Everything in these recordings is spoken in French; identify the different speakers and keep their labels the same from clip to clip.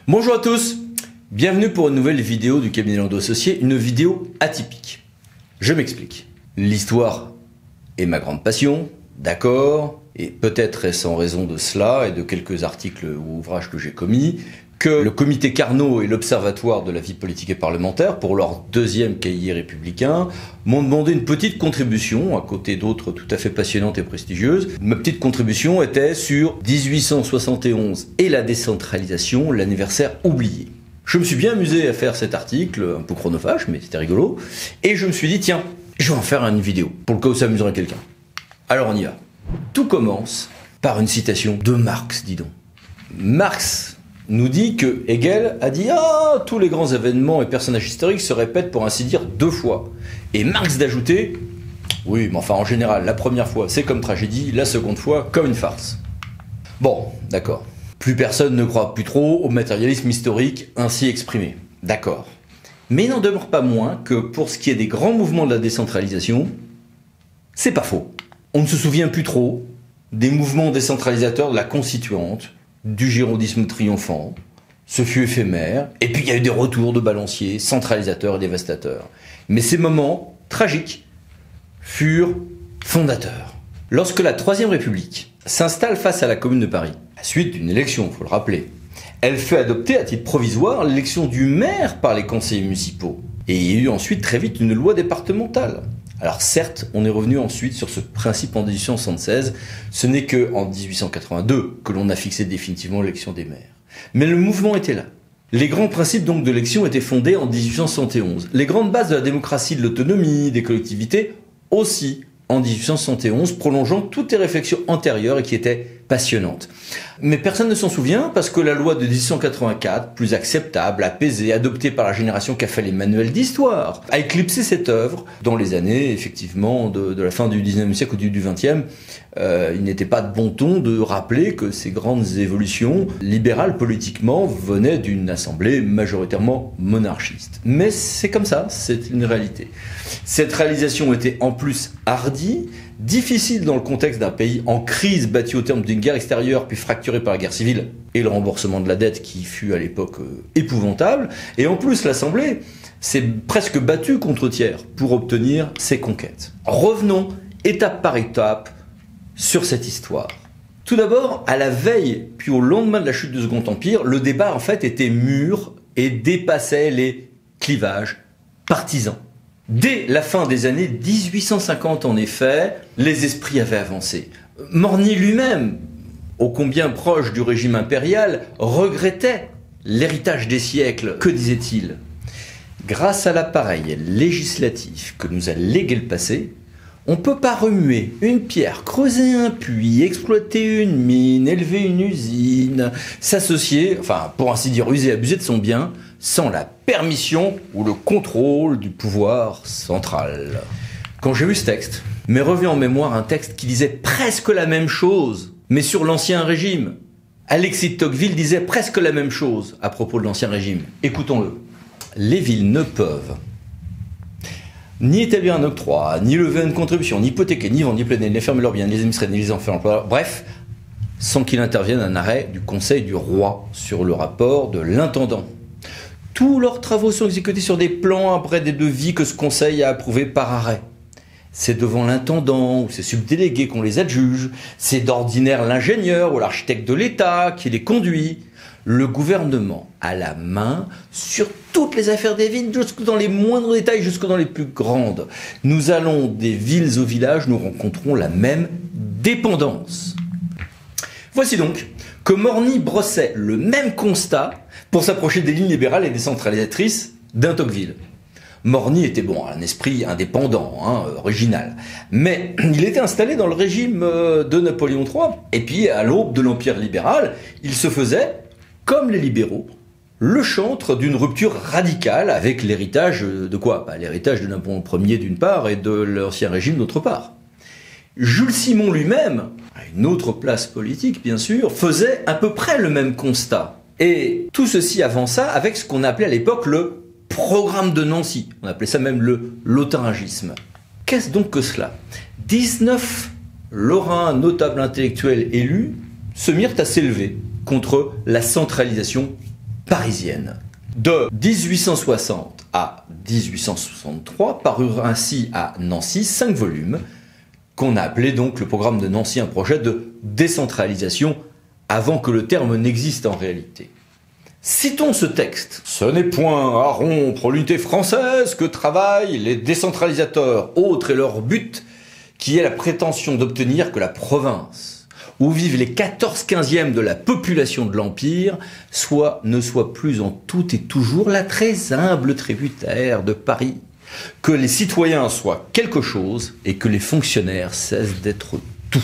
Speaker 1: Bonjour à tous, bienvenue pour une nouvelle vidéo du cabinet Landau Associés, une vidéo atypique. Je m'explique. L'histoire est ma grande passion, d'accord, et peut-être est-ce en raison de cela et de quelques articles ou ouvrages que j'ai commis, que le comité Carnot et l'Observatoire de la vie politique et parlementaire, pour leur deuxième cahier républicain, m'ont demandé une petite contribution, à côté d'autres tout à fait passionnantes et prestigieuses. Ma petite contribution était sur 1871 et la décentralisation, l'anniversaire oublié. Je me suis bien amusé à faire cet article, un peu chronophage, mais c'était rigolo, et je me suis dit, tiens, je vais en faire une vidéo, pour le cas où ça amuserait quelqu'un. Alors on y va. Tout commence par une citation de Marx, dis donc. Marx nous dit que Hegel a dit « Ah, tous les grands événements et personnages historiques se répètent pour ainsi dire 2 fois. » Et Marx d'ajouter « Oui, mais enfin en général, la première fois c'est comme tragédie, la seconde fois comme une farce. » Bon, d'accord. Plus personne ne croit plus trop au matérialisme historique ainsi exprimé. D'accord. Mais il n'en demeure pas moins que pour ce qui est des grands mouvements de la décentralisation, c'est pas faux. On ne se souvient plus trop des mouvements décentralisateurs de la Constituante, du girondisme triomphant, ce fut éphémère, et puis il y a eu des retours de balanciers, centralisateurs et dévastateurs. Mais ces moments tragiques furent fondateurs. Lorsque la Troisième République s'installe face à la Commune de Paris, à la suite d'une élection, il faut le rappeler, elle fait adopter à titre provisoire l'élection du maire par les conseillers municipaux. Et il y a eu ensuite très vite une loi départementale. Alors certes, on est revenu ensuite sur ce principe en 1876, ce n'est qu'en 1882 que l'on a fixé définitivement l'élection des maires. Mais le mouvement était là. Les grands principes donc de l'élection étaient fondés en 1871. Les grandes bases de la démocratie, de l'autonomie, des collectivités aussi en 1871, prolongeant toutes les réflexions antérieures et qui étaient passionnantes. Mais personne ne s'en souvient parce que la loi de 1884, plus acceptable, apaisée, adoptée par la génération qui a fait les manuels d'histoire, a éclipsé cette œuvre dans les années, effectivement, de la fin du 19e siècle ou du 20e. Il n'était pas de bon ton de rappeler que ces grandes évolutions libérales politiquement venaient d'une assemblée majoritairement monarchiste. Mais c'est comme ça, c'est une réalité. Cette réalisation était en plus hardie, difficile dans le contexte d'un pays en crise bâti au terme d'une guerre extérieure puis fracturé par la guerre civile et le remboursement de la dette qui fut à l'époque épouvantable. Et en plus, l'Assemblée s'est presque battue contre tiers pour obtenir ses conquêtes. Revenons étape par étape sur cette histoire. Tout d'abord, à la veille puis au lendemain de la chute du Second Empire, le débat en fait était mûr et dépassait les clivages partisans. Dès la fin des années 1850, en effet, les esprits avaient avancé. Morny lui-même, ô combien proche du régime impérial, regrettait l'héritage des siècles. Que disait-il ? Grâce à l'appareil législatif que nous a légué le passé, on ne peut pas remuer une pierre, creuser un puits, exploiter une mine, élever une usine, s'associer, enfin pour ainsi dire user et abuser de son bien, sans la permission ou le contrôle du pouvoir central. Quand j'ai vu ce texte, m'est revenu en mémoire un texte qui disait presque la même chose, mais sur l'ancien régime. Alexis de Tocqueville disait presque la même chose à propos de l'ancien régime. Écoutons-le. Les villes ne peuvent ni établir un octroi, ni lever une contribution, ni hypothéquer, ni vendre, ni plaider, ni fermer leurs biens, ni les administrer, ni les en faire emploi, bref, sans qu'il intervienne un arrêt du Conseil du roi sur le rapport de l'intendant. Tous leurs travaux sont exécutés sur des plans après des devis que ce Conseil a approuvés par arrêt. C'est devant l'intendant ou ses subdélégués qu'on les adjuge, c'est d'ordinaire l'ingénieur ou l'architecte de l'État qui les conduit. Le gouvernement a la main sur toutes les affaires des villes, jusque dans les moindres détails, jusque dans les plus grandes. Nous allons des villes au village, nous rencontrons la même dépendance. Voici donc que Morny brossait le même constat pour s'approcher des lignes libérales et décentralisatrices d'un Tocqueville. Morny était un esprit indépendant, original, mais il était installé dans le régime de Napoléon III, et puis à l'aube de l'Empire libéral, il se faisait, comme les libéraux, le chantre d'une rupture radicale avec l'héritage de quoi ? L'héritage de Napoléon Ier d'une part et de l'ancien régime d'autre part. Jules Simon lui-même, à une autre place politique bien sûr, faisait à peu près le même constat. Et tout ceci avança avec ce qu'on appelait à l'époque le programme de Nancy. On appelait ça même le lotharingisme. Qu'est-ce donc que cela ? 19 Lorrains notables intellectuels élus se mirent à s'élever contre la centralisation parisienne. De 1860 à 1863 parurent ainsi à Nancy 5 volumes qu'on a appelé donc le programme de Nancy, un projet de décentralisation avant que le terme n'existe en réalité. Citons ce texte. « Ce n'est point à rompre l'unité française que travaillent les décentralisateurs, autre est leur but, qui est la prétention d'obtenir que la province, où vivent les 14/15e de la population de l'Empire, ne soit plus en tout et toujours la très humble tributaire de Paris, que les citoyens soient quelque chose et que les fonctionnaires cessent d'être tout. »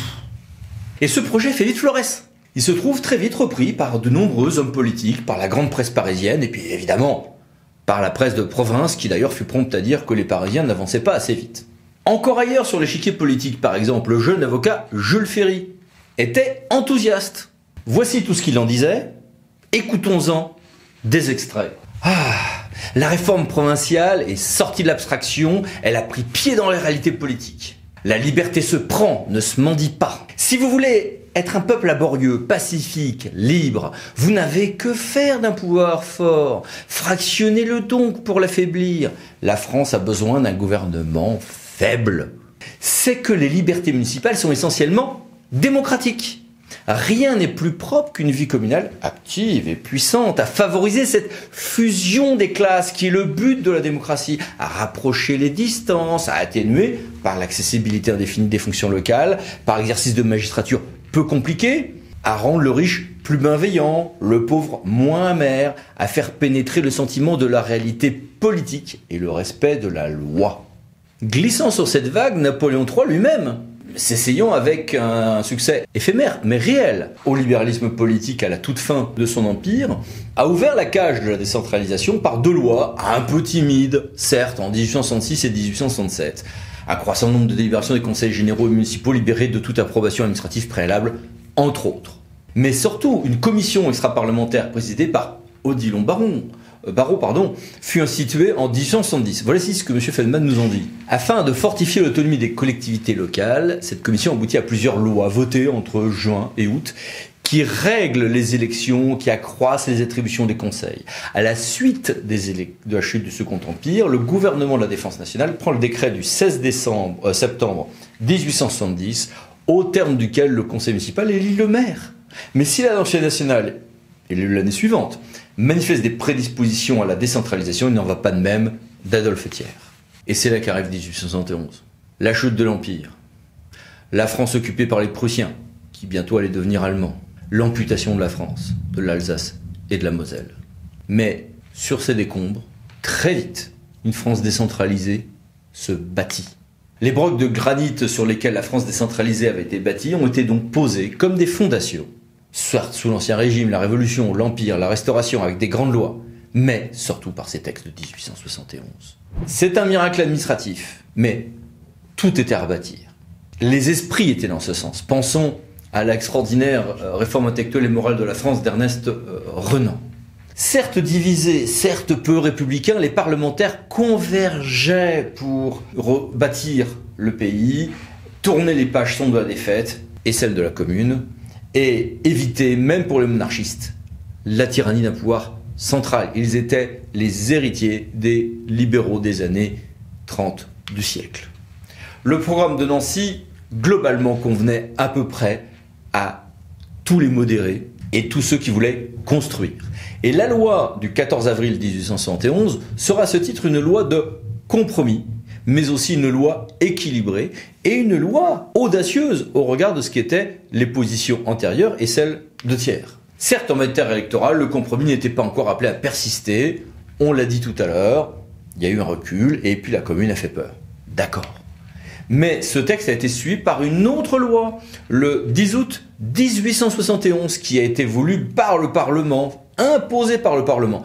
Speaker 1: Et ce projet fait vite florès. Il se trouve très vite repris par de nombreux hommes politiques, par la grande presse parisienne et puis évidemment par la presse de province qui d'ailleurs fut prompte à dire que les Parisiens n'avançaient pas assez vite. Encore ailleurs sur l'échiquier politique, par exemple, le jeune avocat Jules Ferry était enthousiaste. Voici tout ce qu'il en disait. Écoutons-en des extraits. La réforme provinciale est sortie de l'abstraction, elle a pris pied dans les réalités politiques. La liberté se prend, ne se mendie pas. Si vous voulez être un peuple laborieux, pacifique, libre, vous n'avez que faire d'un pouvoir fort. Fractionnez-le donc pour l'affaiblir. La France a besoin d'un gouvernement faible. C'est que les libertés municipales sont essentiellement démocratiques. Rien n'est plus propre qu'une vie communale active et puissante à favoriser cette fusion des classes qui est le but de la démocratie, à rapprocher les distances, à atténuer par l'accessibilité indéfinie des fonctions locales, par l'exercice de magistrature peu compliqué, à rendre le riche plus bienveillant, le pauvre moins amer, à faire pénétrer le sentiment de la réalité politique et le respect de la loi. Glissant sur cette vague, Napoléon III lui-même, s'essayant avec un succès éphémère mais réel au libéralisme politique à la toute fin de son empire, a ouvert la cage de la décentralisation par 2 lois un peu timides, certes en 1866 et 1867, un croissant nombre de délibérations des conseils généraux et municipaux libérés de toute approbation administrative préalable, entre autres. Mais surtout, une commission extra-parlementaire présidée par Odilon Barrot fut instituée en 1870. Voici ce que M. Feldman nous en dit. Afin de fortifier l'autonomie des collectivités locales, cette commission aboutit à plusieurs lois votées entre juin et août qui règlent les élections, qui accroissent les attributions des conseils. À la suite de la chute du Second Empire, le gouvernement de la Défense nationale prend le décret du 16 septembre 1870, au terme duquel le conseil municipal élit le maire. Mais si l'Assemblée nationale, élue l'année suivante, manifeste des prédispositions à la décentralisation, il n'en va pas de même d'Adolphe Thiers. Et c'est là qu'arrive 1871. La chute de l'Empire. La France occupée par les Prussiens, qui bientôt allaient devenir allemands. L'amputation de la France, de l'Alsace et de la Moselle. Mais sur ces décombres, très vite, une France décentralisée se bâtit. Les brocs de granit sur lesquels la France décentralisée avait été bâtie ont été donc posés comme des fondations. Soit sous l'Ancien Régime, la Révolution, l'Empire, la Restauration avec des grandes lois, mais surtout par ces textes de 1871. C'est un miracle administratif, mais tout était à rebâtir. Les esprits étaient dans ce sens. Pensons à l'extraordinaire réforme intellectuelle et morale de la France d'Ernest Renan. Certes divisés, certes peu républicains, les parlementaires convergeaient pour rebâtir le pays, tourner les pages sombres de la défaite et celles de la Commune, et éviter, même pour les monarchistes, la tyrannie d'un pouvoir central. Ils étaient les héritiers des libéraux des années 30 du siècle. Le programme de Nancy, globalement, convenait à peu près à tous les modérés et tous ceux qui voulaient construire. Et la loi du 14 avril 1871 sera à ce titre une loi de compromis, mais aussi une loi équilibrée et une loi audacieuse au regard de ce qu'étaient les positions antérieures et celles de Thiers. Certes, en matière électorale, le compromis n'était pas encore appelé à persister, on l'a dit tout à l'heure, il y a eu un recul et puis la Commune a fait peur. D'accord. Mais ce texte a été suivi par une autre loi, le 10 août 1871, qui a été voulu par le Parlement, imposé par le Parlement.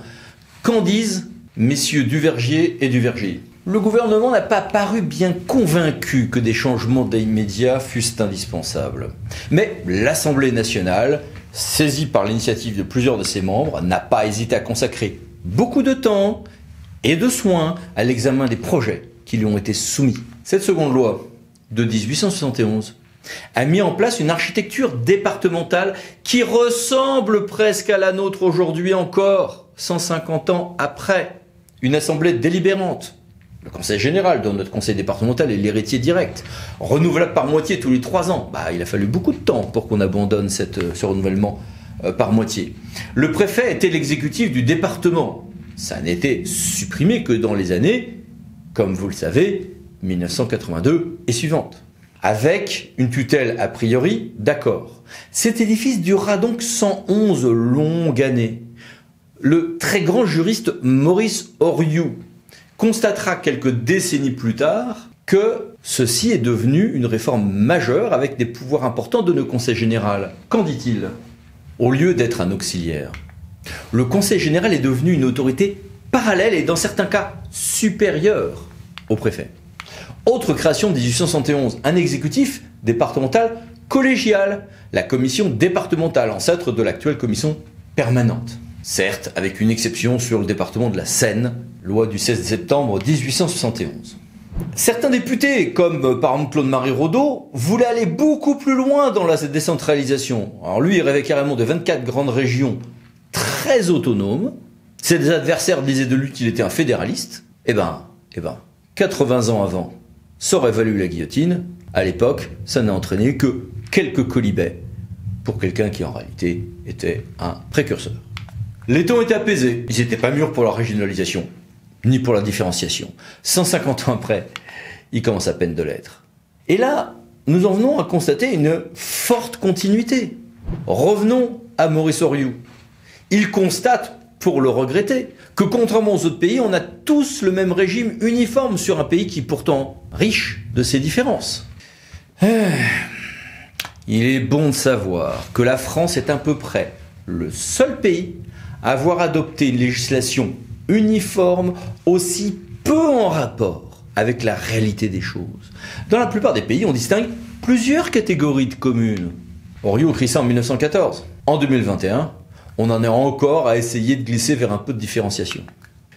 Speaker 1: Qu'en disent messieurs Duvergier et Duvergier? Le gouvernement n'a pas paru bien convaincu que des changements immédiats fussent indispensables. Mais l'Assemblée nationale, saisie par l'initiative de plusieurs de ses membres, n'a pas hésité à consacrer beaucoup de temps et de soins à l'examen des projets qui lui ont été soumis. Cette seconde loi de 1871 a mis en place une architecture départementale qui ressemble presque à la nôtre aujourd'hui encore. 150 ans après, une assemblée délibérante. Le conseil général, dont notre conseil départemental est l'héritier direct, renouvelable par moitié tous les 3 ans. Il a fallu beaucoup de temps pour qu'on abandonne ce renouvellement par moitié. Le préfet était l'exécutif du département. Ça n'était supprimé que dans les années, comme vous le savez, 1982 et suivantes, avec une tutelle a priori d'accord. Cet édifice durera donc 111 longues années. Le très grand juriste Maurice Horiou constatera quelques décennies plus tard que ceci est devenu une réforme majeure avec des pouvoirs importants de nos conseils général. Qu'en dit-il ? Au lieu d'être un auxiliaire, le conseil général est devenu une autorité parallèle et dans certains cas supérieure au préfet. Autre création de 1871, un exécutif départemental collégial, la commission départementale, ancêtre de l'actuelle commission permanente. Certes, avec une exception sur le département de la Seine, loi du 16 septembre 1871. Certains députés, comme par exemple Claude-Marie Rodeau, voulaient aller beaucoup plus loin dans la décentralisation. Alors lui, il rêvait carrément de 24 grandes régions très autonomes. Ses adversaires disaient de lui qu'il était un fédéraliste. 80 ans avant, ça aurait valu la guillotine. À l'époque, ça n'a entraîné que quelques quolibets pour quelqu'un qui en réalité était un précurseur. Les temps étaient apaisés, ils n'étaient pas mûrs pour la régionalisation, ni pour la différenciation. 150 ans après, ils commencent à peine de l'être. Et là, nous en venons à constater une forte continuité. Revenons à Maurice Horiou. Il constate, pour le regretter, que contrairement aux autres pays, on a tous le même régime uniforme sur un pays qui est pourtant riche de ses différences. Il est bon de savoir que la France est à peu près le seul pays à avoir adopté une législation uniforme aussi peu en rapport avec la réalité des choses. Dans la plupart des pays, on distingue plusieurs catégories de communes. Horiou écrit ça en 1914. En 2021, on en est encore à essayer de glisser vers un peu de différenciation.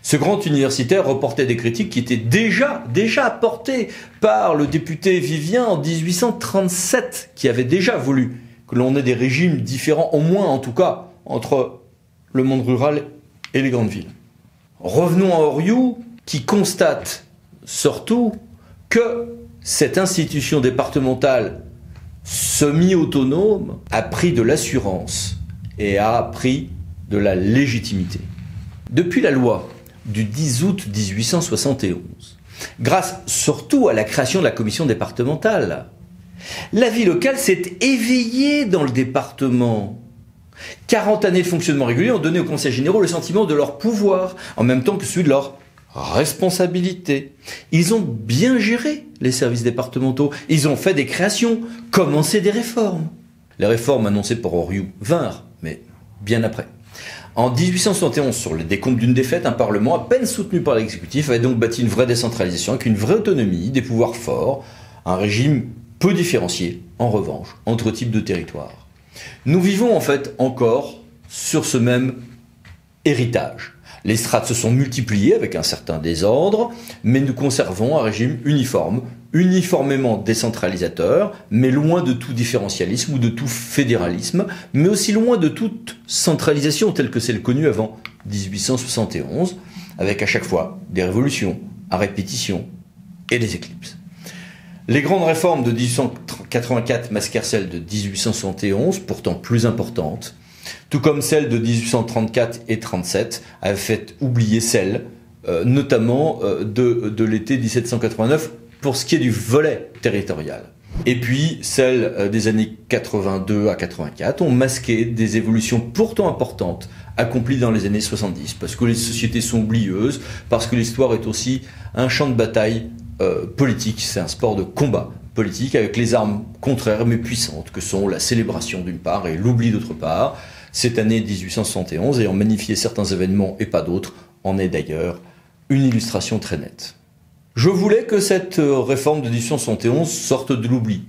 Speaker 1: Ce grand universitaire reportait des critiques qui étaient déjà apportées par le député Vivien en 1837, qui avait déjà voulu que l'on ait des régimes différents, au moins en tout cas, entre le monde rural et les grandes villes. Revenons à Horiou, qui constate surtout que cette institution départementale semi-autonome a pris de l'assurance et a pris de la légitimité. Depuis la loi du 10 août 1871, grâce surtout à la création de la commission départementale, la vie locale s'est éveillée dans le département. 40 années de fonctionnement régulier ont donné aux conseils généraux le sentiment de leur pouvoir, en même temps que celui de leur responsabilité. Ils ont bien géré les services départementaux, ils ont fait des créations, commencé des réformes. Les réformes annoncées par Horiou vinrent, mais bien après. En 1871, sur le décompte d'une défaite, un parlement à peine soutenu par l'exécutif avait donc bâti une vraie décentralisation avec une vraie autonomie, des pouvoirs forts, un régime peu différencié, en revanche, entre types de territoires. Nous vivons en fait encore sur ce même héritage. Les strates se sont multipliées avec un certain désordre, mais nous conservons un régime uniforme, uniformément décentralisateur, mais loin de tout différentialisme ou de tout fédéralisme, mais aussi loin de toute centralisation telle que celle connue avant 1871, avec à chaque fois des révolutions à répétition et des éclipses. Les grandes réformes de 1884 masquèrent celles de 1871, pourtant plus importantes, tout comme celles de 1834 et 37 avaient fait oublier celles, notamment de l'été 1789, pour ce qui est du volet territorial. Et puis, celles des années 82 à 84 ont masqué des évolutions pourtant importantes accomplies dans les années 70, parce que les sociétés sont oublieuses, parce que l'histoire est aussi un champ de bataille politique, c'est un sport de combat politique avec les armes contraires mais puissantes que sont la célébration d'une part et l'oubli d'autre part. Cette année 1871 ayant magnifié certains événements et pas d'autres en est d'ailleurs une illustration très nette. Je voulais que cette réforme de 1871 sorte de l'oubli.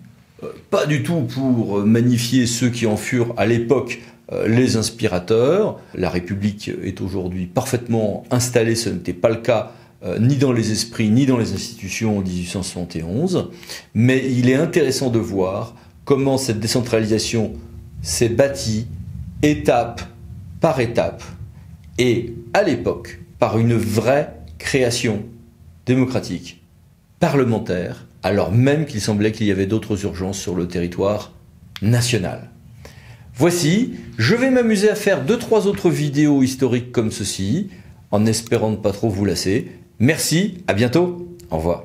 Speaker 1: Pas du tout pour magnifier ceux qui en furent à l'époque les inspirateurs. La République est aujourd'hui parfaitement installée, ce n'était pas le cas ni dans les esprits, ni dans les institutions en 1871. Mais il est intéressant de voir comment cette décentralisation s'est bâtie étape par étape et à l'époque par une vraie création démocratique, parlementaire, alors même qu'il semblait qu'il y avait d'autres urgences sur le territoire national. Voici, je vais m'amuser à faire 2-3 autres vidéos historiques comme ceci, en espérant ne pas trop vous lasser. Merci, à bientôt, au revoir.